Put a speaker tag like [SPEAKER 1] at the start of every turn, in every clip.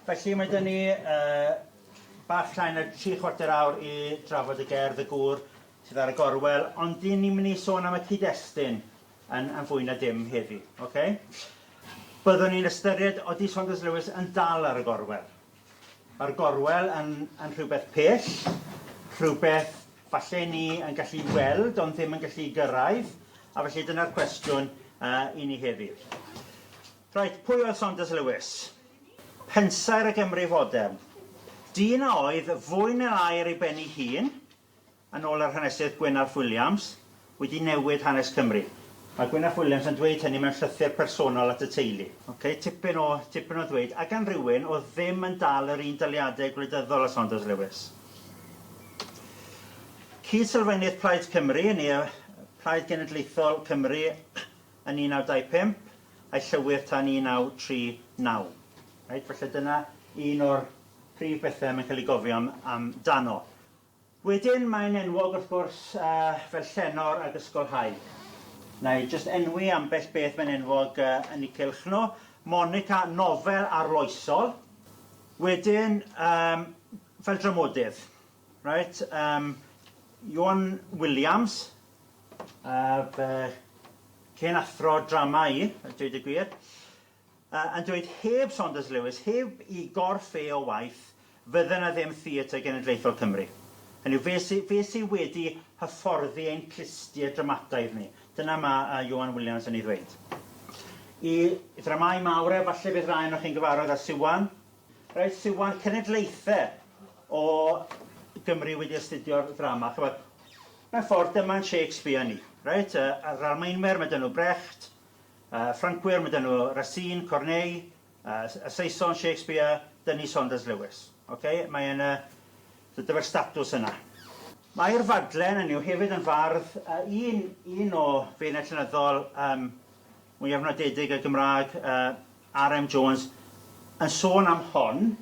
[SPEAKER 1] Felly mae dyn ni bach llai na 3/4 awr i drafod y gerdd y gŵr sydd ar y gorwel, ond dyn ni'n mynd i sôn am y cyd-destun yn fwy na dim heddi. Okay? Byddwn ni'n ystyried oeddi Saunders Lewis yn dal ar y gorwel. Mae'r gorwel yn rhywbeth pell, rhywbeth falle ni yn gallu weld ond ddim yn gallu gyrraedd, a felly dyna'r cwestiwn i ni heddi. Reit, pwy oedd Saunders Lewis? Pensaer y Gymru fodern. Dyn a oedd fwy neu lai ar ei ben ei hun, yn ôl yr hanesydd Gwynarth Williams, wedi newid hanes Cymru. Mae Gwynarth Williams yn dweud hynny mewn llythyr personol at y teulu. Okay? Tipyn o ddweud, ac gan rywun oedd ddim yn dal yr un daliadau gwleidyddol o Saunders Lewis. Cyd-sylfaenydd Plaid Cymru, neu Plaid Genedlaethol Cymru yn 1925, a'i llywyr tan 1939. Right? Felly dyna un o'r prif bethau mae'n cael ei gofio amdano. Wedyn mae'n enwog wrth gwrs fel llenor ag ysgolhaig. Na i jyst enwi ambell beth mae'n enwog yn ei cylch nhw. Monica, nofel arloesol. Wedyn fel dramodydd. Right? Iwan Williams, cyn athro drama i, dweud y gwir, yn dweud heb Saunders Lewis, heb i gorff o waith, fydden na ddim theatr genedlaethol Cymru. Hynny yw, fe sydd wedi hyfforddi ein clustiau dramataidd ni. Dyna mae Iwan Williams yn ei ddweud. I dramau mawr, falle bydd rhain o'ch chi'n gyfarwydd â Siwan. Rhaid Siwan cenedlaethau o Gymru wedi astudio'r drama. Mewn ffordd, dyma'n Shakespeare ni. Right? Yr Almaenwyr, mae dyn nhw Brecht, Ffrancwyr, mae dyn nhw Racine, Corneille, y Saeson, Shakespeare, dyn ni Saunders Lewis. Okay? Mae'n dyfa'r statws yna. Mae'r fadlen yn hefyd yn fardd un o feunau llenyddol mwyaf nodedig y Gymraeg, R.M. Jones, yn sôn am hon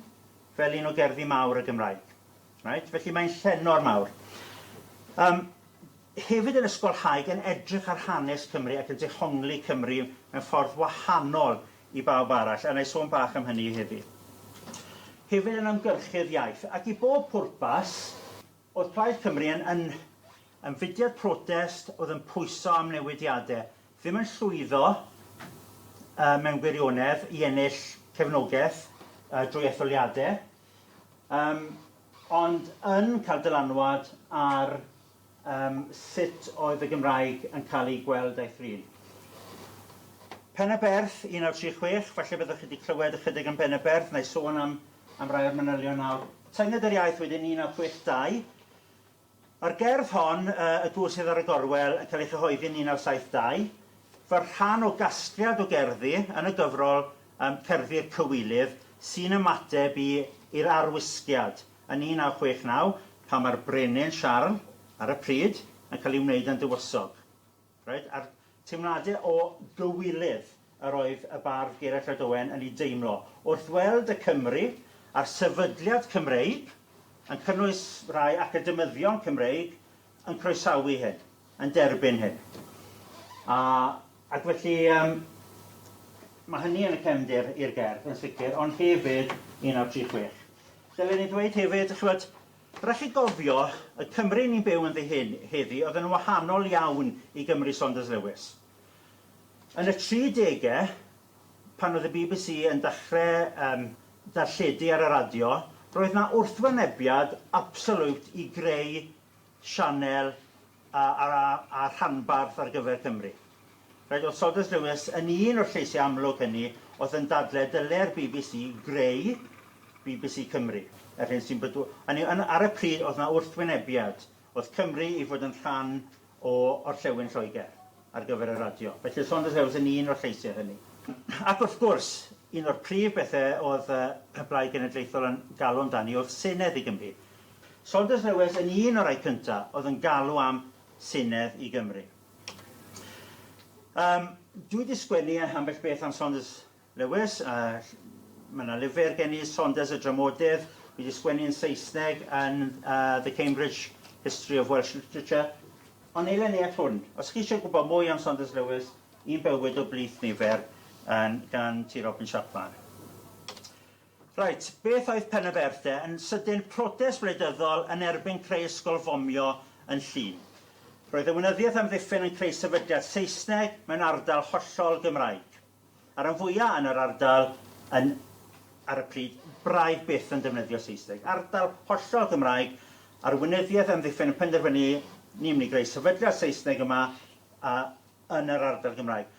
[SPEAKER 1] fel un o gerddi mawr y Gymraeg. Right? Felly mae'n llenor mawr. Hefyd yn ysgolhaig yn edrych ar hanes Cymru ac yn dehongli Cymru mewn ffordd wahanol i bawb arall, a na i sôn bach am hynny heddi. Hefyd yn ymgyrchu'r iaith, ac i bob pwrpas, oedd Plaid Cymru yn fudiad protest oedd yn pwyso am newidiadau, ddim yn llwyddo mewn gwirionedd i ennill cefnogaeth drwy etholiadau, ond yn cael dylanwad ar sut oedd y Gymraeg yn cael ei gweld a'i thrin. Penyberth 1936, falle byddwch chi wedi clywed ychydig am Penyberth, neu sôn am rai o'r manylion nawr. Teimlad yr iaith wedyn 1962. Ar gerdd hon, y Gŵr Sydd ar y Gorwel, yn cael ei chyhoeddi'n 1972, fy'r rhan o gasgliad o gerddi yn y gyfrol Cerddi'r Cywilydd sy'n ymateb i'r arwisgiad yn 1969, pan mae'r brenin Siarl ar y pryd yn cael ei wneud yn dywysog. Right? A'r teimladau o gywilydd yr oedd y bardd Gerallt Lloyd Owen yn ei deimlo wrth weld y Cymru a'r sefydliad Cymreig yn cynnwys rai academyddion Cymreig yn croesawu hyn, yn derbyn hyn. Ac felly mae hynny yn y cefndir i'r gerdd yn sicr, ond hefyd 1936. Dylen ni ddweud hefyd, chywed, rhaid chi gofio, y Cymru ni'n byw yn heddi oedd yn wahanol iawn i Gymru Saunders Lewis. Yn y 30au, pan oedd y BBC yn dechrau darlledu ar y radio, roedd yna wrthwynebiad absolute i greu sianel a rhanbarth ar gyfer Cymru. Oedd Saunders Lewis yn un o'r lleisiau amlwg hynny oedd yn dadlau dyle'r BBC greu BBC Cymru. Ar y pryd oedd yna wrthwynebiad, oedd Cymru i fod yn rhan o'r Llewyn Lloegr ar gyfer y radio. Felly Saunders Lewis yn un o'r lleisiau hynny. Ac wrth gwrs, un o'r prif bethau oedd y Blaid Genedlaethol yn galw amdani oedd Senedd i Gymru. Saunders Lewis yn un o'r rai cyntaf oedd yn galw am Senedd i Gymru. Dwi wedi sgwennu ambell beth am Saunders Lewis. Mae yna lyfr gen i, Saunders y Dramodydd. Dwi wedi sgwennu yn Saesneg yn The Cambridge History of Welsh Literature. Ond eilen ni at hwn. Os chi eisiau gwybod mwy am Saunders Lewis, un bywyd o blith nifer gan T. Robin Chapman. Reit, beth oedd Penyberthau yn sydyn protest wleidyddol yn erbyn creu ysgol fomio yn Llŷn. Roedd y wynyddiaeth amddiffyn yn creu sefydliad Saesneg mewn ardal hollol Gymraeg. Ar y fwyaf yn yr ardal ar y pryd braidd byth yn defnyddio Saesneg. Ardal hollol Gymraeg a'r wynyddiaeth amddiffyn yn penderfynu ni'n mynd i greu sefydliad Saesneg yma yn yr ardal Gymraeg.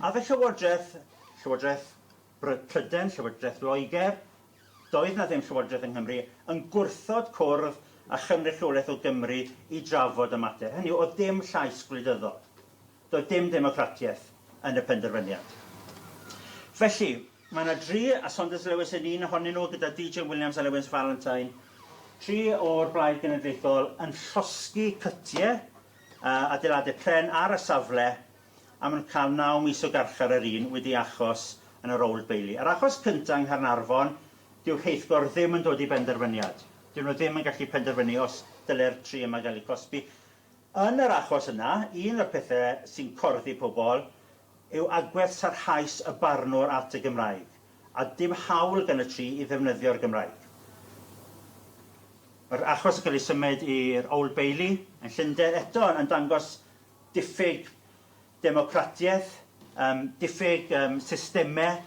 [SPEAKER 1] A fe Llywodraeth Pryden, Llywodraeth Loegr, doedd na ddim Llywodraeth yng Nghymru, yn gwrthod cwrdd a chynrychiolaeth o Gymru i drafod y mater. Hynny o dim llais gwleidyddol. Doedd dim democratiaeth yn y penderfyniad. Felly, mae yna 3, a Saunders Lewis yn un ohonyn nhw gyda DJ Williams a Lewis Valentine, 3 o'r Blaid Genedlaethol yn llosgi cytiau adeiladau pren ar y safle a maen cael 9 mis o garchar yr un wedi achos yn yr Old Bailey. Yr achos cyntaf yng Nghaernarfon, dyw'r heithgor ddim yn dod i benderfyniad. Dyn nhw ddim yn gallu penderfynu os dyle'r 3 yma gael eu cosbi. Yn yr achos yna, un o'r pethau sy'n corddi pobl yw agwedd sarhaus y barnwr at y Gymraeg, a dim hawl gan y 3 i ddefnyddio'r Gymraeg. Mae'r achos yn cael ei symud i'r Old Bailey yn Llundain eto yn dangos diffyg democratiaeth, diffyg systemau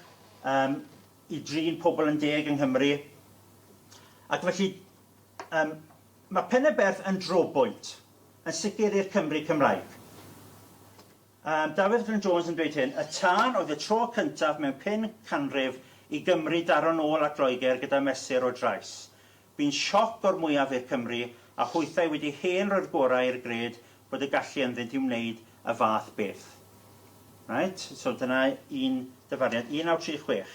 [SPEAKER 1] i drin pobl yn deg yng Nghymru. Ac felly, mae Penyberth yn drobwynt, yn sicr i'r Cymru Cymraeg. David Glyn Jones yn dweud hyn, y tân oedd y tro cyntaf mewn 5 canrif i Gymru daro nôl at Loegr gyda mesur o drais. Bu'n sioc o'r mwyaf i'r Cymru a hwythau wedi hen roi'r gorau i'r gred bod y gallu ynddynt i wneud y fath beth. Right? So dyna un dyfariad, 1936.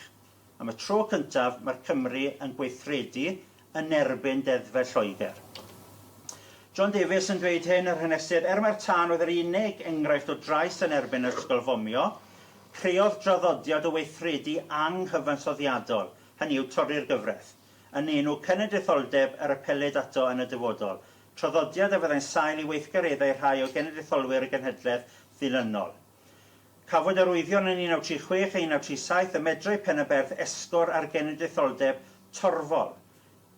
[SPEAKER 1] Am y tro cyntaf mae'r Cymru yn gweithredu yn erbyn deddfe Lloegr. John Davies yn dweud hyn yr hanesir, mae'r tân oedd yr unig enghraifft o drais yn erbyn yr ysgol fomio, creodd draddodiad o weithredu anghyfansoddiadol, hynny yw torri'r gyfraith, yn enw cenedlaetholdeb yr apelyd ato yn y dyfodol. Traddodiad a fyddai'n sail i weithgareddau rhai o genedlaetholwyr y genhedlaeth ddilynol. Cafwyd arwyddion yn 1936 a 1937 y medrau Penyberth esgor ar genedlaetholdeb torfol.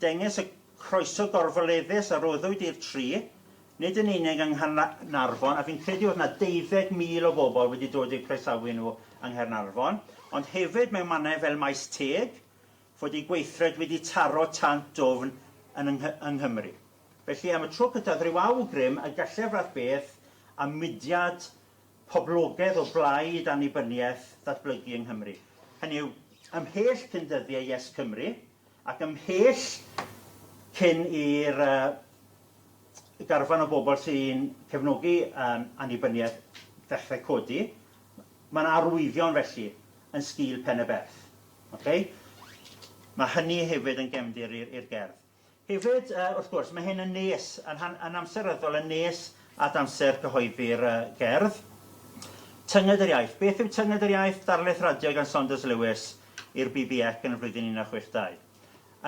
[SPEAKER 1] Dengys y croeso gorfoleddus a roddwyd i'r 3, nid yn unig yng Nghaernarfon, a fi'n credu oedd yna 12,000 o bobl wedi dod i'w croesawu nhw yng Nghaernarfon, ond hefyd mewn mannau fel Maes Teg, fod ei gweithred wedi taro tant dofn yng Nghymru. Felly am y tro cyntaf rhyw awgrym y gallaf rath beth a mudiad poblogaidd o blaid annibyniaeth ddatblygu yng Nghymru. Hynny yw, ymhell cyn dyddiau Yes Cymru, ac ymhell cyn i'r garfan o bobl sy'n cefnogi annibyniaeth ddechrau codi, mae'n arwyddion felly yn sgil Penyberth. Okay? Mae hynny hefyd yn gefndir i'r gerdd. Hefyd, wrth gwrs, mae hyn yn nes, yn amseryddol yn nes at amser cyhoeddi'r gerdd. Tynged yr iaith. Beth yw tynged yr iaith? Ddarlith radio gan Saunders Lewis i'r BBC yn y flwyddyn 1962.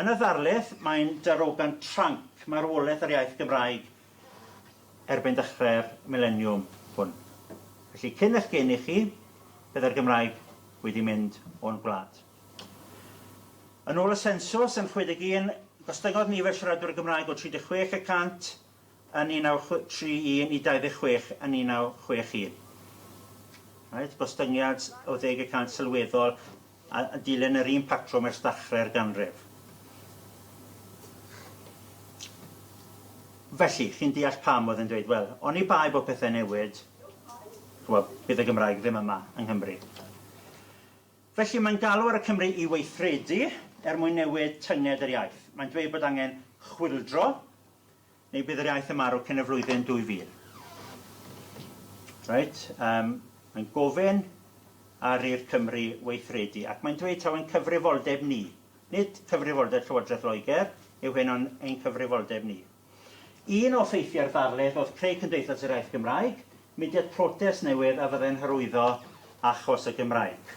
[SPEAKER 1] Yn y ddarlith, mae'n darogan tranc marwolaeth yr iaith Gymraeg erbyn dechrau'r mileniwm hwn. Felly, cyn eich gen i chi, byddai'r Gymraeg wedi mynd o'n gwlad. Yn ôl y sensws yn 61, gostyngodd nifer siaradwyr Gymraeg o 36% yn 1931 i 26 yn 1961. Right? Gostyngiad o 10% sylweddol a dilyn yr un patrwm ers dechrau'r ganrif. Felly, chi'n deall pam oedd yn dweud, wel, o'n i bai bod pethau newid, bydd y Gymraeg ddim yma yng Nghymru. Felly, mae'n galw ar y Cymru i weithredu mwyn newid tynged yr iaith. Mae'n dweud bod angen chwildro, neu bydd yr iaith yn marw cyn y flwyddyn 2000. Right? Mae'n gofyn ar i'r Cymru weithredu, ac mae'n dweud taw ein cyfrifoldeb ni. Nid cyfrifoldeb Llywodraeth Loegr, yw hyn o'n ein cyfrifoldeb ni. Un o ffeithiau'r ddarlith oedd creu Cymdeithas yr Iaith Gymraeg, mudiad protest newydd a fyddai'n hyrwyddo achos y Gymraeg.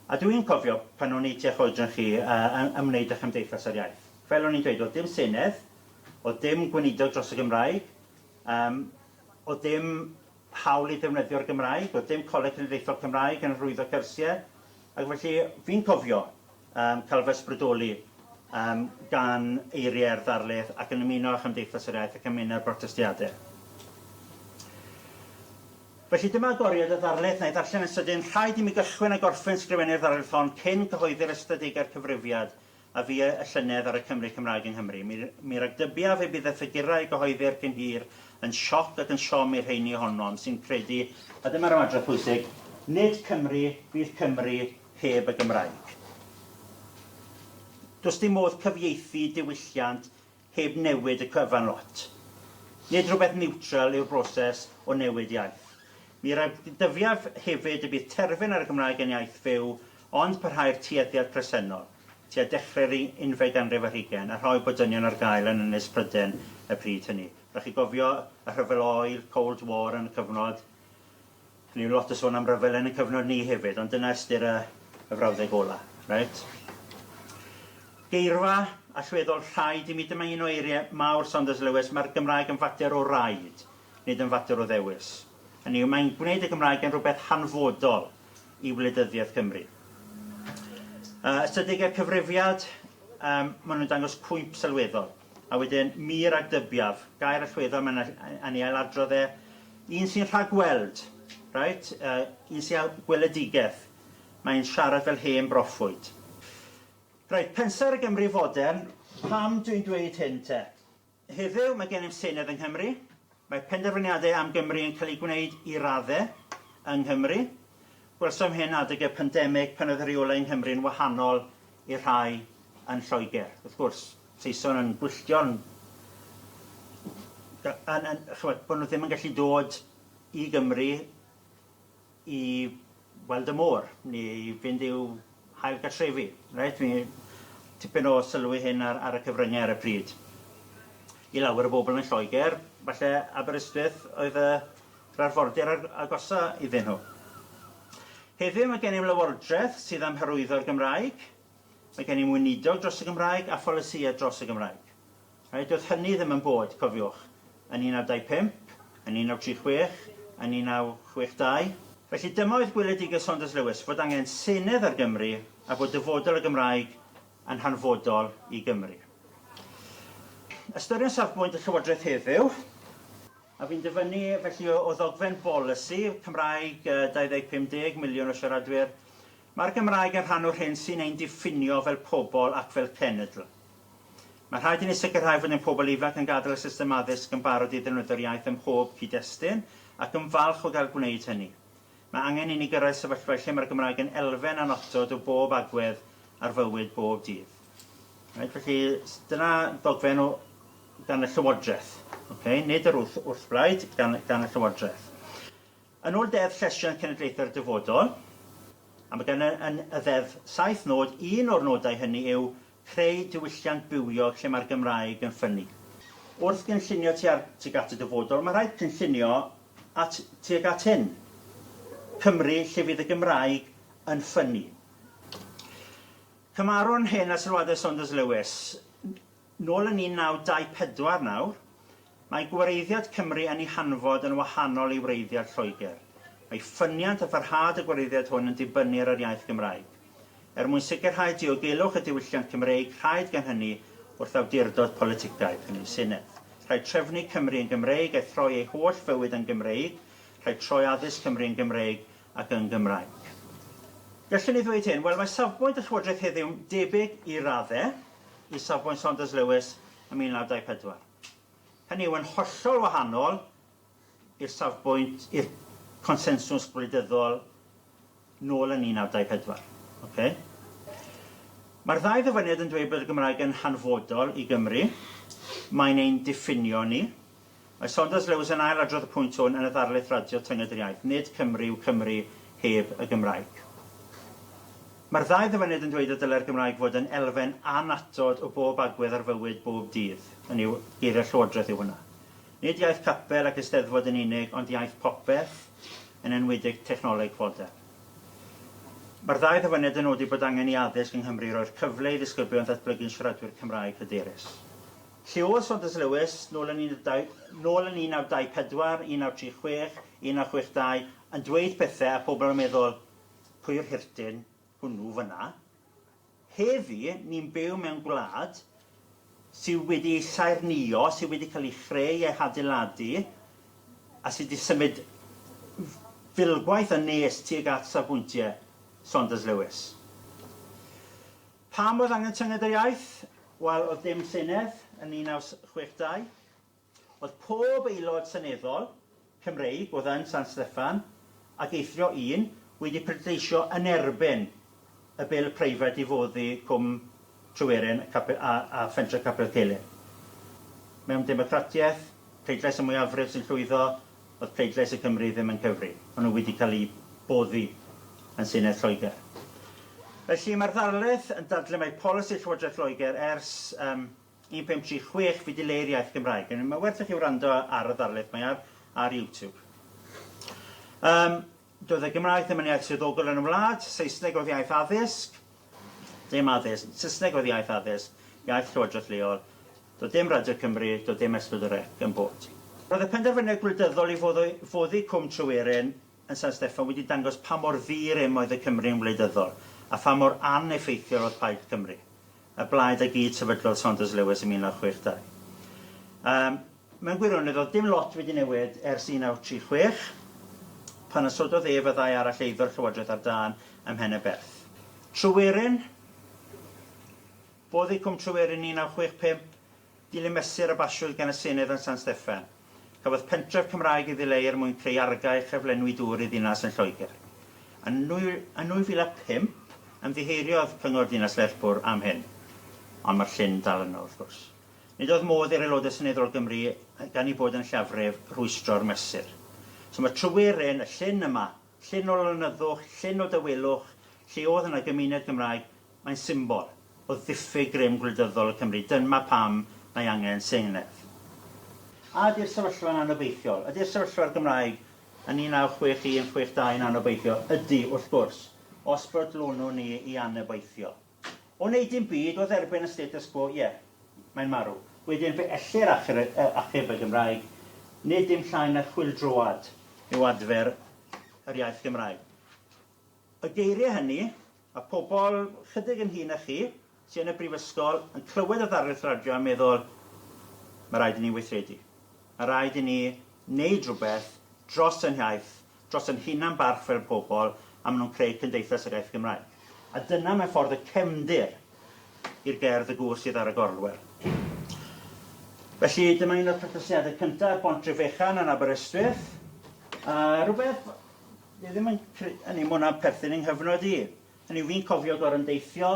[SPEAKER 1] A dwi'n cofio pan o'n i tua choedran chi ymwneud â Chymdeithas yr Iaith. Fel o'n i'n dweud, oedd dim senedd, oedd dim gweinidog dros y Gymraeg, oedd dim hawl i ddefnyddio'r Gymraeg, oedd dim Coleg Cenedlaethol Cymraeg yn hyrwyddo cyrsiau, ac felly fi'n cofio cael fy ysbrydoli gan eiriau'r ddarlith ac yn ymuno â Chymdeithas yr Iaith ac yn ymuno'r protestiadau. Felly dyma agoriad y ddarlith na i ddarllen yn sydyn. Rhaid i mi gychwyn a gorffen sgrifennu'r ddarlith hon cyn cyhoeddi'r ystadegau'r cyfrifiad a fi y llynedd ar y Cymru Cymraeg yng Nghymru. Mi ragdybiaf y bydd y ffigurau gyhoeddi'r cyn hir yn sioc ac yn siom i'r rheini ohonom sy'n credu, a dyma'r ymadrodd pwysig, nid Cymru bydd Cymru heb y Gymraeg. Does dim modd cyfieithu diwylliant heb newid y cyfan lot. Nid rhywbeth niwtral yw'r broses o newid iaith. Mi ragdybiaf hefyd y bydd terfyn ar y Gymraeg yn iaith fyw, ond parhau'r tueddiad presennol, tua dechrau'r 11 ganrif ar 20, a rhoi bodynion ar gael yn Ynys Prydain y pryd hynny. Rhaid chi gofio y rhyfel oer, Cold War yn y cyfnod, ni lot o sôn am ryfel yn y cyfnod ni hefyd, ond dyna ystyr y frawddeg ola. Right? Geirfa allweddol rhaid i mi dyma un o eiriau mawr Saunders Lewis, mae'r Gymraeg yn fater o raid, nid yn fater o ddewis. Hynny yw, mae'n gwneud y Gymraeg yn rhywbeth hanfodol i wleidyddiaeth Cymru. Ystadegau'r cyfrifiad, maen nhw'n dangos cwymp sylweddol. A wedyn, mi ragdybiaf, gair allweddol mae'n ei ailadrodd un sy'n rhagweld, right? Un sy'n gweledigaeth. Mae'n siarad fel hen broffwyd. Right, pensar y Gymru fodern, pam dwi'n dweud hyn te? Heddiw, mae gennym Senedd yng Nghymru. Mae penderfyniadau am Gymru yn cael ei gwneud i raddau yng Nghymru. Gwelsom hyn adeg y pandemig pan oedd y reolau yng Nghymru yn wahanol i'r rhai yn Lloegr. Wrth gwrs, Saeson yn gwylltio, bod nhw ddim yn gallu dod i Gymru i weld y môr, neu fynd i'w hael gartrefi. Right? Mi tipyn o sylwi hyn ar y cyfryngau ar y pryd. I lawer o bobl yn Lloegr, falle Aberystwyth oedd yr arfordir agosa iddyn nhw. Heddiw mae gennym lywodraeth sydd am hyrwyddo'r Gymraeg, mae gennym weinidog dros y Gymraeg a pholisïau dros y Gymraeg. Doedd hynny ddim yn bod, cofiwch, yn 1925, yn 1936, yn 1962. Felly dyma oedd gweledigaeth Saunders Lewis fod angen Senedd ar Gymru a bod dyfodol y Gymraeg yn hanfodol i Gymru. Ystyriwn safbwynt y Llywodraeth heddiw, a fi'n dyfynnu felly o ddogfen bolisi Cymraeg 250 miliwn o siaradwyr. Mae'r Gymraeg yn rhan o'r hyn sy'n ein diffinio fel pobl ac fel cenedl. Mae rhaid i ni sicrhau fod ein pobl ifanc yn gadael y system addysg yn barod i ddefnyddio'r iaith ym mhob cyd-destun ac yn falch o gael gwneud hynny. Mae angen i ni gyrraedd sefyllfa lle mae'r Gymraeg yn elfen anotod o bob agwedd ar fywyd bob dydd. Felly dyna ddogfen gan y Llywodraeth. Nid yr wrthblaid gan y Llywodraeth. Yn ôl deddf llesiant cenedlaethau'r dyfodol, a mae gan y ddeddf 7 nod, un o'r nodau hynny yw creu diwylliant bywiog lle mae'r Gymraeg yn ffynnu. Wrth gynllunio tuag at y dyfodol, mae rhaid gynllunio tuag at hyn. Cymru lle fydd y Gymraeg yn ffynnu. Cymarwn hyn a sylwadau Saunders Lewis. Nôl yn 1924 nawr, mae gwareiddiad Cymru yn ei hanfod yn wahanol i wreiddiad Lloegr. Mae ffyniant a pharhad y gwareiddiad hwn yn dibynnu ar yr iaith Gymraeg. Mwyn sicrhau diogelwch y diwylliant Cymreig, rhaid gan hynny wrth awdurdod politicaidd, hynny Senedd. Rhaid trefnu Cymru yn Gymreig, a throi ei holl fywyd yn Gymreig, rhaid troi addysg Cymru yn Gymreig ac yn Gymraeg. Gallwn ni ddweud hyn, wel mae safbwynt y Llywodraeth heddiw debyg i raddau i safbwynt Saunders Lewis yn 1924. Hynny yw yn hollol wahanol i'r consensws gwleidyddol nôl yn 1924. Mae'r ddau ddyfyniad yn dweud bod y Gymraeg yn hanfodol i Gymru. Mae'n ein diffinio ni. Mae Saunders Lewis yn ailadrodd y pwynt hwn yn y ddarlith radio Tynged yr Iaith. Nid Cymru yw Cymru heb y Gymraeg. Mae'r ddau ddyfyniad yn dweud y dylai'r Gymraeg fod yn elfen anatod o bob agwedd ar fywyd bob dydd. Hynny yw geiriau Llywodraeth yw hwnna. Nid iaith capel ac eisteddfod yn unig, ond iaith popeth yn enwedig technoleg fodern. Mae'r ddau ddyfyniad yn nodi bod angen i addysg yng Nghymru roi'r cyfle i ddisgyblion ddatblygu'n siaradwyr Cymraeg hyderus. Lle oedd Saunders Lewis nôl yn 1924, 1936, 1962 yn dweud pethau a pobl yn meddwl pwy'r hirtyn hwnnw fyna. Heddi, ni'n byw mewn gwlad sydd wedi saernïo, sydd wedi cael ei chreu a'i adeiladu, a sydd wedi symud filgwaith a nes tuag at safbwyntiau Saunders Lewis. Pam oedd angen tynged yr iaith? Wel, oedd dim Senedd yn 1962. Oedd pob aelod seneddol Cymreig, oedd yn San Steffan, ac eithrio un, wedi pleidleisio yn erbyn y bil preifat i foddi Cwm Tryweryn a Phentre'r Capel Celyn. Mewn democratiaeth, pleidlais y mwyafrif sy'n llwyddo, oedd pleidlais y Cymru ddim yn cyfri. Ond nhw wedi cael ei boddi yn Senedd Lloegr. Felly mae'r ddarlith yn dadlau mai polisi Llywodraeth Lloegr ers 1536 fyd i leir iaith Gymraeg. Mae werth i chi wrando ar y ddarlith, mae ar YouTube. Doedd y Gymraeg ddim yn iaith swyddogol yn y wlad, Saesneg oedd iaith addysg, dim addysg, Saesneg oedd iaith addysg, iaith Llywodraeth leol, doedd dim Radio Cymru, doedd dim ystod y rec yn bod. Roedd y penderfyniad gwleidyddol i foddi Cwm Tryweryn yn San Steffan wedi dangos pa mor ddir oedd y Cymru yn wleidyddol, a pha mor aneffeithiol oedd Plaid Cymru, y blaid a gyd sefydlodd Saunders Lewis yn 1962. Mewn gwirionedd, oedd dim lot wedi newid ers 1936, pan ysododd fyddai arall eiddo'r Llywodraeth ar dan ym Mhenneberth. Tryweryn, boddi Cwm Tryweryn 1965, dilyn mesur y basiwyd gan y Senedd yn San Steffan. Cafodd pentref Cymraeg i ddileu mwyn creu argaeth a flenwi dŵr i ddinas yn Lloegr. Yn 2005, ymddiheiriodd Cyngor Dinas Lerpwl am hyn, ond mae'r llyn dal yno, wrth gwrs. Nid oedd modd i'r aelodau seneddol Gymru gan ei bod yn llafrif rhwystro'r mesur. So mae Tryweryn, y llyn yma, llyn o lynyddwch, llyn o dywelwch, lle oedd yna gymuned Gymraeg, mae'n symbol o ddiffyg grym gwleidyddol y Cymru. Dyma pam mae angen Senedd. A di'r sefyllfa'n anobeithiol? Ydy'r sefyllfa'r Gymraeg yn 1961-62 yn anobeithiol? Ydy, wrth gwrs, os bodlonwn ni i anobeithio. O wneud dim byd, oedd erbyn y status quo, mae'n marw. Wedyn fe ellir achub y Gymraeg, nid dim llai na chwyldroad yw adfer yr iaith Gymraeg. Y geiriau hynny, a pobl chydig yn hyn â chi, sy'n y Prifysgol, yn clywed y ddarlith radio a meddwl, mae rhaid i ni weithredu. Mae rhaid i ni wneud rhywbeth dros yn iaith, dros yn hunan barch fel pobl, a maen nhw'n creu cymdeithas yr iaith Gymraeg. A dyna mewn ffordd y cefndir i'r gerdd y Gŵr Sydd ar y Gorwel. Felly dyma un o'r protestiadau cyntaf, Bontref Fechan yn Aberystwyth. Rhywbeth, ddim yn hynny, mwyn perthyn yng nghyfnod i. Hynny, fi'n cofio gorymdeithio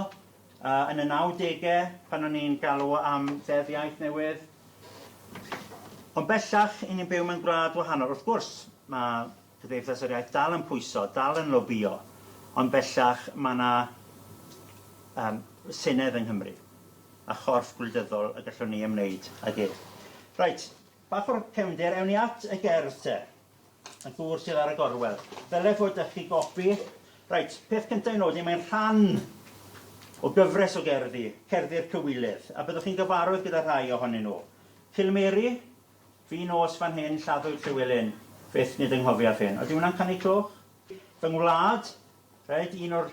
[SPEAKER 1] yn y 90au, pan o'n i'n galw am ddeddf iaith newydd. Ond bellach, i ni'n byw mewn gwlad wahanol. Wrth gwrs, mae cymdeithas yr iaith dal yn pwyso, dal yn lobio, ond bellach mae yna Senedd yng Nghymru a chorff gwleidyddol y gallwn ni ymwneud ag ef. Reit, bach o'r cefndir, ewn ni at y gerdd te, y Gŵr Sydd ar y Gorwel. Fel fod ych chi gopi. Reit, peth cyntaf i nodi, mae'n rhan o gyfres o gerddi, cerddi'r cywilydd, a byddwch chi'n gyfarwydd gyda rhai ohonyn nhw. Cilmeri, fi nos fan hyn, lladdwyd Llywelyn, beth nid ynghofiaf hyn. Ydy hwnna'n canu clwch? Fy ngwlad, un o'r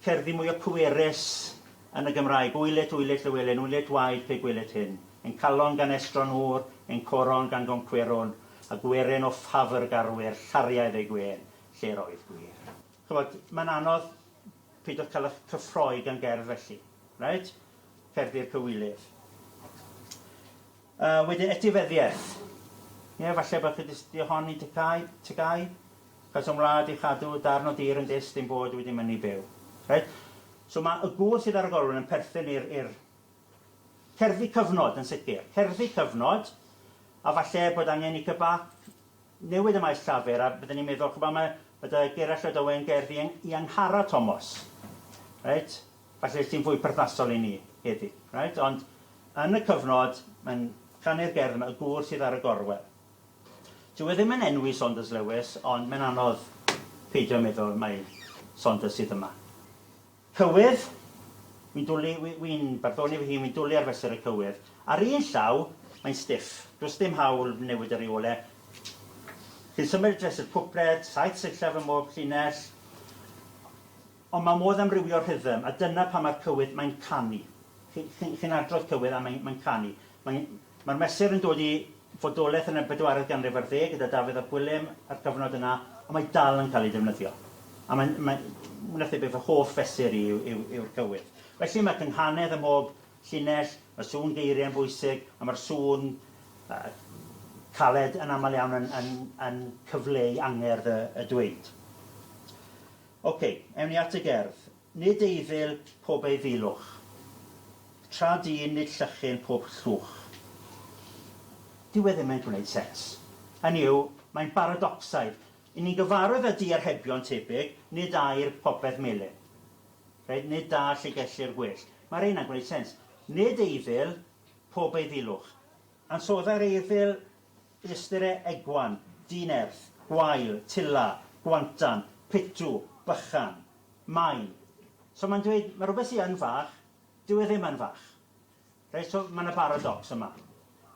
[SPEAKER 1] cerddi mwy o pwerus yn y Gymraeg, wylet Llywelyn, wylet waed pe gwelet hyn. Ein calon gan estron ŵr, ein coron gan goncweron, a gweren o ffafr garwyr, llariaidd ei gwen, lle roedd gwir. Chybod, mae'n anodd peidio cael eich cyffroi gan gerdd felly. Right? Cerddi'r cywilydd. Wedyn etifeddiaeth. Falle bod chi wedi honni tygau, cos o'n wlad i chadw darn o dir yn dist dim bod wedi mynd i byw. Right? So mae y Gŵr Sydd ar y Gorwel yn perthyn i'r cerddi cyfnod yn sicr. Cerddi cyfnod, a falle bod angen i newid y maes llafur, a byddwn ni'n meddwl, bod y Gerallt Lloyd Owen gerddi i Anghara Thomas. Right? Falle sy'n fwy perthnasol i ni heddi. Right? Ond yn y cyfnod, mae'n canu'r gerdd yma, y Gŵr Sydd ar y Gorwel. Dyw e ddim yn enwi Saunders Lewis, ond mae'n anodd peidio meddwl mae Saunders sydd yma. Cywydd, wi'n barddoni fy hun, wi'n dwlu ar fesur y cywydd. Ar un llaw, mae'n stiff. Does dim hawl newid yr reolau. Chi'n symud dres y pwpred, 7 sillaf yn mob llinell. ond mae modd amrywio rhythm, a dyna pa mae'r cywydd mae'n canu. Chi'n adrodd cywydd a mae'n canu. Mae'r mesur yn dod i fodolaeth yn y 14th ganrif ar 10 gyda Dafydd ap Gwilym ar cyfnod yna, ond mae dal yn cael ei defnyddio. A mae'n beth fy hoff fesur yw'r cywydd. Felly mae cynghanedd ym mhob llinell, mae sŵn geiriau'n bwysig, a mae'r sŵn caled yn aml iawn yn cyfleu angerdd y dweud. Oce, ewn ni at y gerdd. Nid eifil pob ei ddilwch. Tra dyn nid llychyn pob llwch. Dyw e ddim yn gwneud sens. Hynny yw, mae'n baradocsaidd. I ni'n gyfarwydd â di-arhebion tebyg, nid air popeth melyn. Nid da llygellir gwell. Mae'r ein yn gwneud sens. Nid eifil pob ei ddilwch. Ansodda'r eifil ystyr egwan, dinerth, gwael, tila, gwantan, pitw, bychan, maen. So mae'n dweud, mae rhywbeth sy'n fach, dyw e ddim yn fach. So mae'n y paradox yma.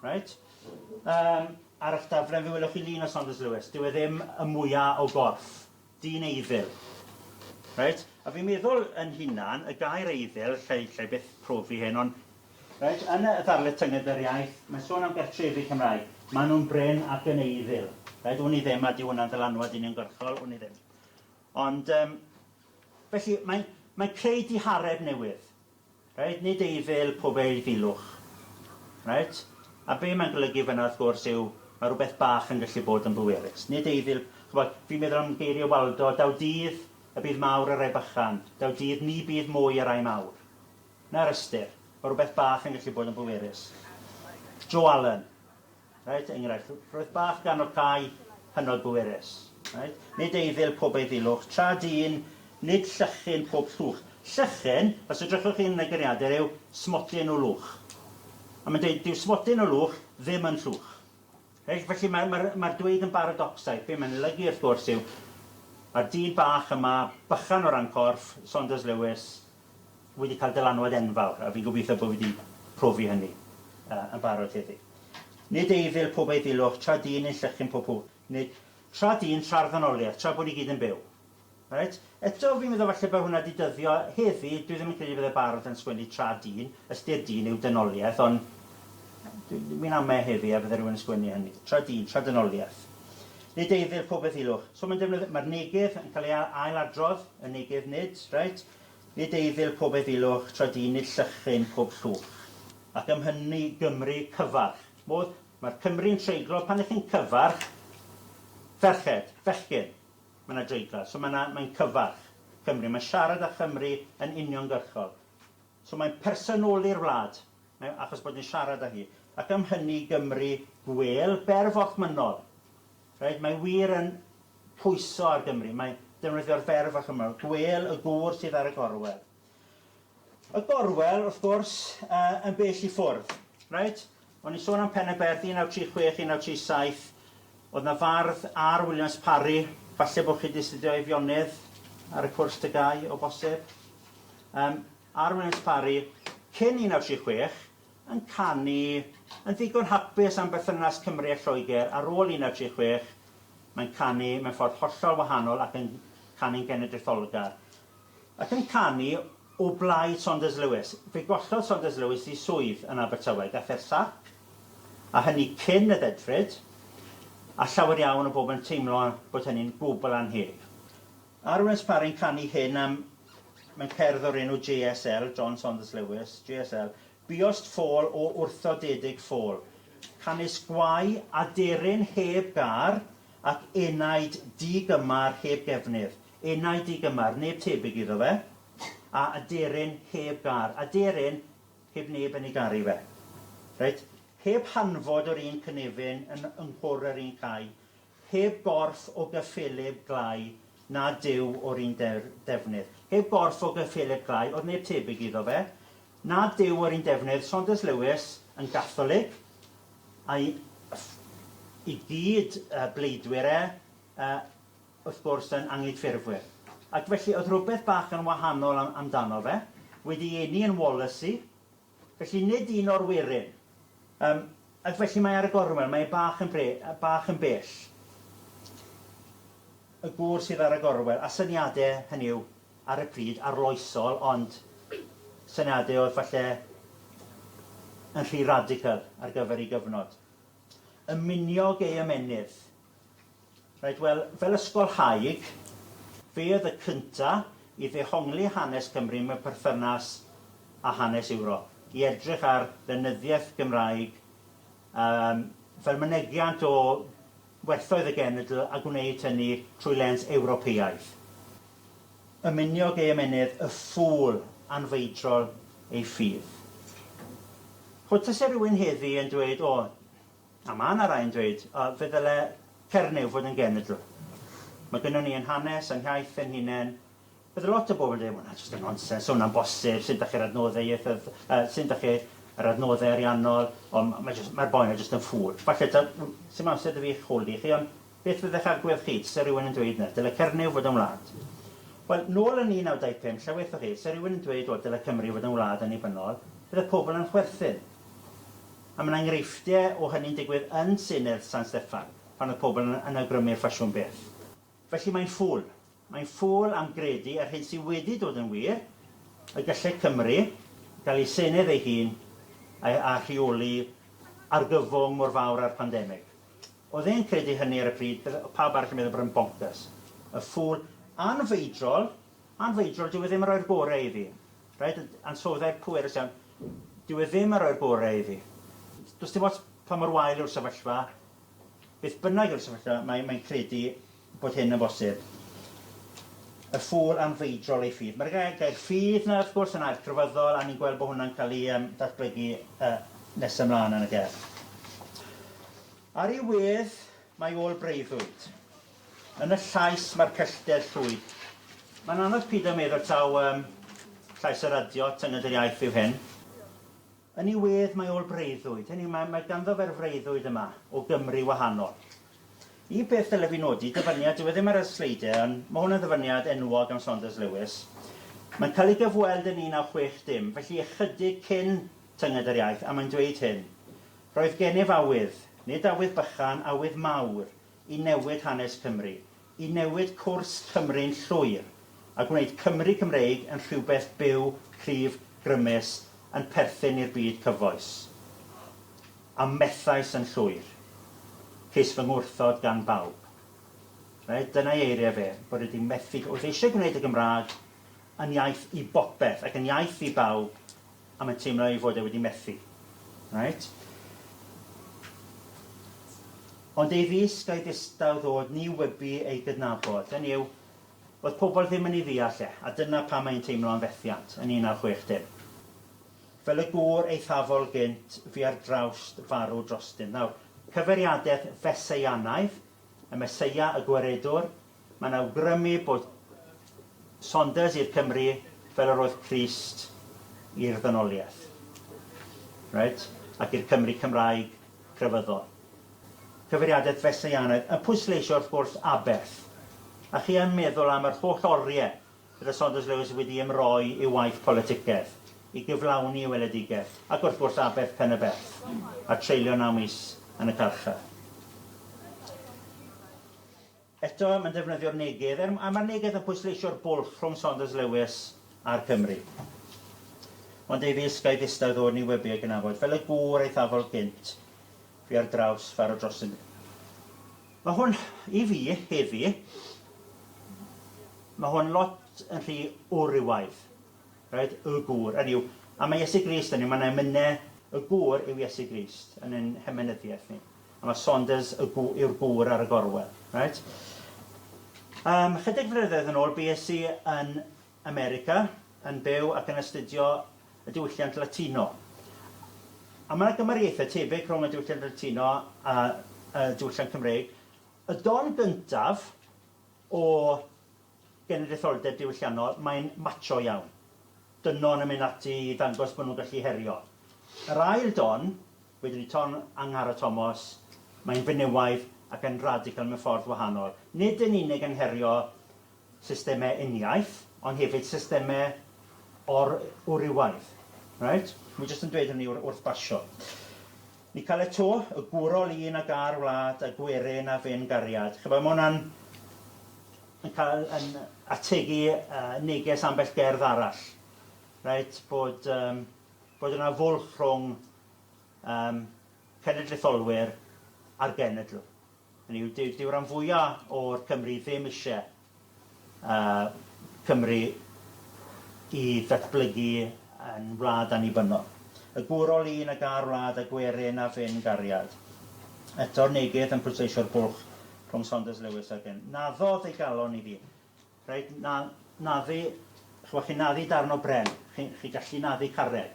[SPEAKER 1] Ar eich daflen fe welwch chi lun o Saunders Lewis. Dyw e ddim y mwyaf o gorff. Dyn eifil. A fi'n meddwl yn hunan, y gair eifil, lle byth profi hyn, ond yn y ddarlith tynged yr iaith, mae'n sôn am gartrefi Cymraeg. Maen nhw'n bryn ac yn eifil. Wn i ddim, a di hwnna'n ddylanwad uniongyrchol, wn i ddim. Ond, felly, mae'n creu dihareb newydd. Nid eifil pob ei ddilwch. A be mae'n golygu fyna wrth gwrs yw, mae rhywbeth bach yn gallu bod yn bwerus. Nid eifil, fi'n meddwl am geirio Waldo, daw dydd y bydd mawr yr ei bychan, daw dydd ni bydd mwy yr ei mawr. Na'r ystyr, mae rhywbeth bach yn gallu bod yn bwerus. Joe Allen, enghraifft, rhywbeth bach gan o'r cae hynod bwerus. Nid eifil pob ei ddilwch, tra dyn, nid llychyn pob llwch. Llychyn, os ydrychwch chi'n y geriadur, yw smotyn o lwch. A mae'n dweud, dyw smotyn o lwch ddim yn llwch. Felly mae'r dweud yn baradocsaidd. Be mae'n olygu wrth gwrs yw, mae'r dyn bach yma, bychan o ran corff, Saunders Lewis, wedi cael dylanwad enfawr, a fi'n gobeithio bod wedi profi hynny yn barod heddi. Nid eifil pob ei ddilwch, tra dyn yn llychyn pob hw. Tra dyn tra'r ddynoliaeth, tra bod ni gyd yn byw. Eto fi'n meddwl falle bod hwnna wedi dyddio heddi, dwi ddim yn credu bydd y barod yn sgwennu tra dyn, ystyr dyn yw dynoliaeth, ond mi'n amau heddi a bydde rhywun yn sgwennu hynny. Tra dyn, tra dynoliaeth. Nid eifil pob ei ddilwch. So mae'r negedd yn cael ei ailadrodd, y negedd nid, Nid eifil pob ei ddilwch, tra dyn nid llychyn pob llwch. Ac ym hynny Gymru cyfarch. Mae'r Cymru'n treiglo, pan ych chi'n cyfarch, ferched, fechgyn. Mae'n dreiglo. So mae'n cyfarch Cymru. Mae'n siarad â Chymru yn uniongyrchol. So mae'n personoli'r wlad, achos bod ni'n siarad â hi. Ac ym hynny Gymru gwel berf orthmynol. Mae wir yn pwyso ar Gymru. Mae defnyddio'r ferf ac yma. Gwel y gŵr sydd ar y Gorwel. Y Gorwel, wrth gwrs, yn bell i ffwrdd. O'n i sôn am Penyberth 1936-1937. Oedd na fardd ar Williams Parry. Falle bod chi wedi astudio ei fionydd ar y cwrs tygau o bosib. Ar Williams Parry, cyn 1936, yn canu, yn ddigon hapus am berthynas Cymru a Lloegr. Ar ôl 1936, mae'n canu mewn ffordd hollol wahanol ac yn canu'n genedlaetholgar. Ac yn canu o blaid Saunders Lewis. Fe gollodd Saunders Lewis i swydd yn Abertawe, gath sac, a hynny cyn y ddedfryd, a llawer iawn o bobl yn teimlo bod hynny'n gwbl anheg. Ar Williams Parry'n canu hyn mewn cerdd o'r enw JSL, John Saunders Lewis, JSL, biost ffôl o wrthodedig ffôl. Canys gwai aderyn heb gar ac enaid digymar heb gefnydd. Enaid digymar, neb tebyg iddo fe, a aderyn heb gar. Aderyn heb neb yn ei garu fe. Heb hanfod o'r un cynefin yn ynghwr yr un cae, heb gorff o gyffelib glai na dyw o'r un defnydd. Heb gorff o gyffelib glai, oedd neb tebyg iddo fe, na dyw o'r un defnydd. Saunders Lewis yn Gatholig, a i gyd bleidwyr wrth gwrs yn angydffurfwyr. Ac felly oedd rhywbeth bach yn wahanol amdano fe, wedi eni yn Wallasey, felly nid un o'r werin. Ac felly mae ar y Gorwel, mae bach yn bell. Y gŵr sydd ar y Gorwel, a syniadau hynny yw, ar y pryd arloesol, ond syniadau oedd falle yn rhy radical ar gyfer ei gyfnod. Ymuniog ei ymenydd. Right, wel, fel ysgolhaig, fe oedd y cyntaf i ddehongli hanes Cymru mewn perthynas a hanes Ewrop, i edrych ar lenyddiaeth Gymraeg fel mynegiant o werthoedd y genedl a gwneud hynny trwy lens Ewropeaidd. Ymuniog ei ymenydd, y ffŵl anfeidrol ei ffydd. Chod, tysa rhywun heddi yn dweud, a ma' yna rai'n dweud, fe ddyle Cernyw fod yn genedl. Mae gynnon ni yn hanes, yn iaith, yn hunain. Bydde lot o bobl yn dweud, hwnna jyst yn nonsens, hwnna'n bosib, sy'n dach chi'r adnoddau sy'n dach chi'r adnoddau ariannol, ond mae'r boen jyst yn ffŵl. Falle, sy'n amser dy fi chwli chi, ond beth fyddech agwedd chi, tysa rhywun yn dweud na, dyle Cernyw fod yn wlad. Wel, nôl yn 1995, llaweth o chi, sy'n rhywun yn dweud, dyle Cymru fod yn wlad yn ei bynnol, bydde pobl yn chwerthin. A mae'n enghreifftiau o hynny'n digwydd yn Senedd San Steffan, pan oedd pobl yn awgrymu'r ffasiwn beth. Felly mae'n ffŵl. Mae'n ffŵl am gredu ar hyn sydd wedi dod yn wir, y gallai Cymru gael ei Senedd ei hun a rheoli argyfwng mor fawr ar pandemig. Oedd e'n credu hynny ar y pryd, pawb arall yn meddwl bod yn bonkers. Y ffŵl anfeidrol, dyw e ddim yn rhoi'r gorau iddi. Right? Ansoddair pwerus iawn, dyw e ddim yn rhoi'r gorau iddi. Does dim ots pa mor wael yw'r sefyllfa, beth bynnag yw'r sefyllfa, mae'n credu bod hyn yn bosib. Y ffŵl anfeidrol ei ffydd. Mae'r gair ffydd na, wrth gwrs, yn air crefyddol, a ni'n gweld bod hwnna'n cael ei datblygu nes ymlaen yn y gerdd. Ar ei wedd, mae ôl breuddwyd. Yn y llais mae'r pellter llwyd. Mae'n anodd pyd o meddwl taw llais y radio, tynged yr iaith yw hyn. Yn ei wedd mae ôl breuddwyd. Mae ganddo fe'r freuddwyd yma o Gymru wahanol. Un peth dyle fi nodi, dyfyniad, dyw e ddim ar y sleidiau, ond mae hwn yn ddyfyniad enwog am Saunders Lewis. Mae'n cael ei gyfweld yn 1960, felly ychydig cyn tynged yr iaith, a mae'n dweud hyn. Roedd gennyf awydd, nid awydd bychan, awydd mawr, i newid hanes Cymru, i newid cwrs Cymru'n llwyr, a gwneud Cymru Cymreig yn rhywbeth byw, cryf, grymus, yn perthyn i'r byd cyfoes. A methais yn llwyr. Ces fy ngwrthod gan bawb. Right? Dyna eiriau fe, bod wedi methu, oedd eisiau gwneud y Gymraeg yn iaith i bopeth, ac yn iaith i bawb, a mae'n teimlo i fod e wedi methu. Right? Ond ei ddisg a'i ddistaw ddod ni wybu ei gydnabod. Hynny yw, oedd pobl ddim yn ei ddeall e, a dyna pa mae'n teimlo am fethiant yn 1960. Fel y gŵr eithafol gynt, fi ar drawst farw drostyn. Nawr, cyfeiriadaeth feseianaidd, y Meseia y gwaredwr, mae'n awgrymu bod Saunders i'r Cymru fel yr oedd Crist i'r ddynoliaeth. Right? Ac i'r Cymru Cymraeg crefyddol. Cyfeiriadaeth feseianaidd, yn pwysleisio wrth gwrs aberth. A chi yn meddwl am yr holl oriau bydd y Saunders Lewis wedi ymroi i waith politicedd, i gyflawni i weledigaeth, ac wrth gwrs aberth pen y beth, a treulio 9 mis yn y carchar. Eto, mae'n defnyddio'r negedd, a mae'r negedd yn pwysleisio'r bwlch rhwng Saunders Lewis a'r Cymru. Ond ei ddisgau ddistaw ddod ni wybu ag yn afod, fel y gŵr eithafol gynt, fi ar draws ffarw drosyn. Mae hwn, i fi, heddi, mae hwn lot yn rhy orywaith. Right? Y gŵr, a mae Iesu Grist yn mae'n emynau y gŵr yw Iesu Grist yn ein hymenyddiaeth ni. A mae Saunders yw'r gŵr ar y Gorwel. Right? Chydig flynyddoedd yn ôl, BA yn America, yn byw ac yn astudio y diwylliant Latino. A mae'n gymeriaethau tebyg rhwng y diwylliant Latino a y diwylliant Cymreig. Y don gyntaf o genedlaetholdeb diwylliannol, mae'n macho iawn. Dynon yn mynd ati i ddangos bod nhw'n gallu herio. Yr ail don, wedyn ni Ton Angharad Thomas, mae'n fenywaidd ac yn radical mewn ffordd wahanol. Nid yn unig yn herio systemau uniaith, ond hefyd systemau orywaith. Right? Mae'n jyst yn dweud hynny wrth basio. Ni cael eto y gwrol un ag ar wlad, a gwerin a fe'n gariad. Chyba mae hwnna'n yn ategu neges ambell gerdd arall. Right? Bod yna fwlch rhwng cenedlaetholwyr a'r genedl. Hynny yw, dyw'r rhan fwyaf o'r Cymru ddim eisiau Cymru i ddatblygu yn wlad annibynnol. Y gwrol un ag ar wlad a gwerin a fyn gariad. Eto'r neges yn pwysleisio'r bwlch rhwng Saunders Lewis ac yn. Naddodd ei galon iddi. Right? Chi'n naddu darn o bren. Chi gallu naddu carreg.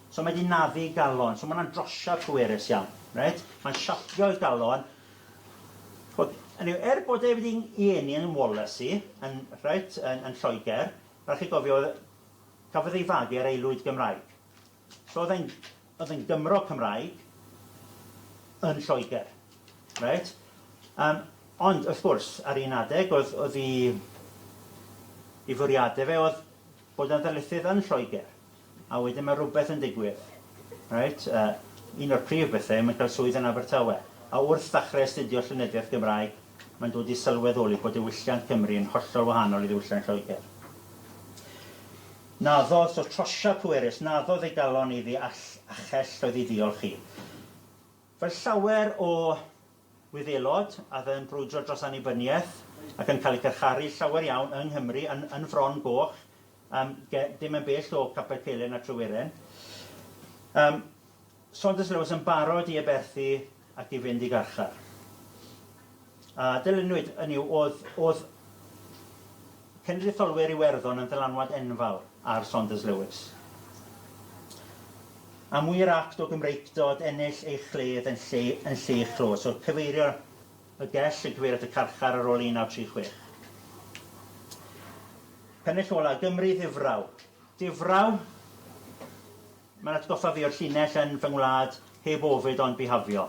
[SPEAKER 1] So mae di naddu galon. So mae'n drosiad pwerus iawn. Right? Mae'n siapio ei galon. Bod e wedi'i eni yn Wallasey, yn Lloegr, rhaid chi gofio, cafodd ei fagu ar aelwyd Gymraeg. So oedd e'n Gymro Cymraeg yn Lloegr. Right? Ond, wrth gwrs, ar un adeg, oedd ei fwriadau fe oedd bod yn ddarlithydd yn Lloegr. A wedyn mae rhywbeth yn digwydd. Right? Un o'r prif bethau, mae'n cael swydd yn Abertawe. A wrth ddechrau astudio llenyddiaeth Gymraeg, mae'n dod i sylweddoli bod diwylliant Cymru yn hollol wahanol i diwylliant Lloegr. Naddodd, so trosia pwerus, naddodd ei galon iddi achell oedd ei ddiolch chi. Fel llawer o wyddelod a dde'n brwydro dros annibyniaeth ac yn cael ei carcharu llawer iawn yng Nghymru yn Fron Goch, dim yn bell o Capel Celyn a Trywyren. Saunders Lewis yn barod i aberthu ac i fynd i garchar. A dilynwyd, hynny yw, oedd cenedlaetholwyr Iwerddon yn ddylanwad enfawr ar Saunders Lewis. A mwy'r act o Gymreigdod ennill ei chledd yn lle chlo. So cyfeirio y gell yn cyfeirio at y carchar ar ôl 1936. Pennill ola, Gymru ddifraw. Difraw, mae'n atgoffa fi o'r llinell yn fy ngwlad heb ofid ond bihafio.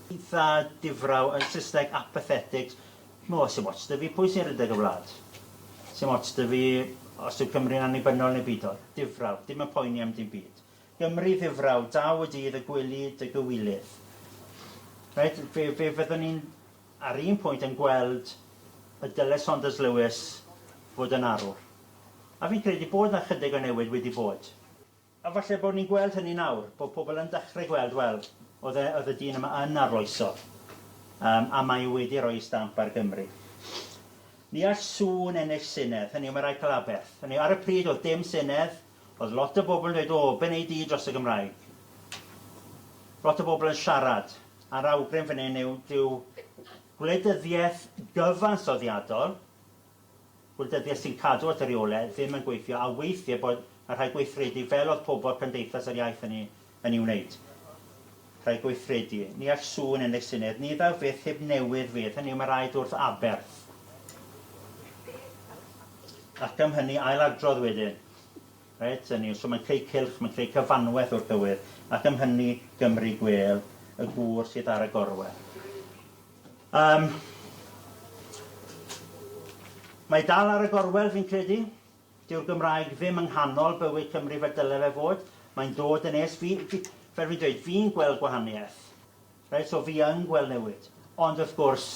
[SPEAKER 1] Eitha difraw yn Saesneg apathetic. Sy'n watch dy fi, pwy sy'n rhedeg y wlad? Sy'n watch dy fi, os yw Cymru'n annibynnol neu byd o? Difraw, dim yn poeni am dim byd. Gymru ddifraw, daw y dydd y gwylid y gywilydd. Right? Fe fyddwn ni'n ar un pwynt yn gweld y dylai Saunders Lewis fod yn arwr. A fi'n credu bod yna chydig o newid wedi bod. A falle bod ni'n gweld hynny nawr, bod pobl yn dechrau gweld, wel, oedd y dyn yma yn arloesol, a mae wedi rhoi stamp ar Gymru. Ni all sŵn ennill Senedd, hynny yw mae rhaid cael aberth. Hynny yw ar y pryd oedd dim Senedd, oedd lot o bobl yn dweud, be wneud i dros y Gymraeg? Lot o bobl yn siarad, a'r awgrym fan hyn yw gwleidyddiaeth gyfansoddiadol, gwleidyddiaeth sy'n cadw at y reolau, ddim yn gweithio, a weithiau bod yn rhai gweithredu fel oedd pobl Cymdeithas yr Iaith yn ei wneud. Rhai gweithredu. Ni all sŵn yn eich Senedd. Ni ddaw fydd heb newydd fydd. Hynny yw mae rhaid wrth aberth. Ac am hynny ailadrodd wedyn. Right? Hynny yw, so mae'n creu cylch, mae'n creu cyfanwaith o'r cywydd. Ac am hynny Gymru Gwel, y gŵr sydd ar y Gorwel. Mae dal ar y Gorwel fi'n credu. Dyw'r Gymraeg ddim yng nghanol bywyd Cymru fel dylai fe fod. Mae'n dod yn nes. Fel fi'n dweud, fi'n gweld gwahaniaeth. Right? So fi yn gweld newid. Ond wrth gwrs,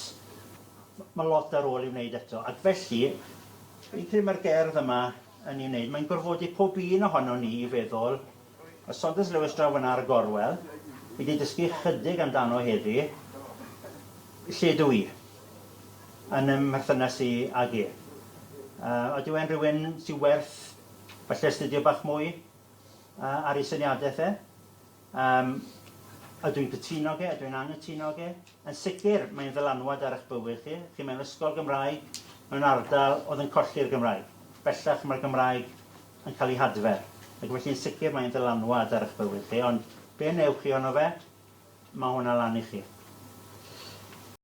[SPEAKER 1] mae lot ar ôl i wneud eto. Ac felly, fi'n credu mae'r gerdd yma yn ei wneud. Mae'n gorfodi pob un ohono ni i feddwl, o Saunders Lewis draw yna ar y Gorwel, fi wedi dysgu chydig amdano heddi, lle dwi i, yn ymherthynas i ag e. Ydyw e'n rhywun sy'n werth falle astudio bach mwy ar ei syniadaeth e. Ydw i'n cytuno ge, ydw i'n anghytuno ge. Yn sicr, mae'n ddylanwad ar eich bywyd chi. Chi mewn ysgol Gymraeg, mewn ardal oedd yn colli'r Gymraeg. Bellach mae'r Gymraeg yn cael ei hadfer. Ac felly yn sicr mae'n ddylanwad ar eich bywyd chi. Ond be newch chi ono fe, mae hwnna lan i chi.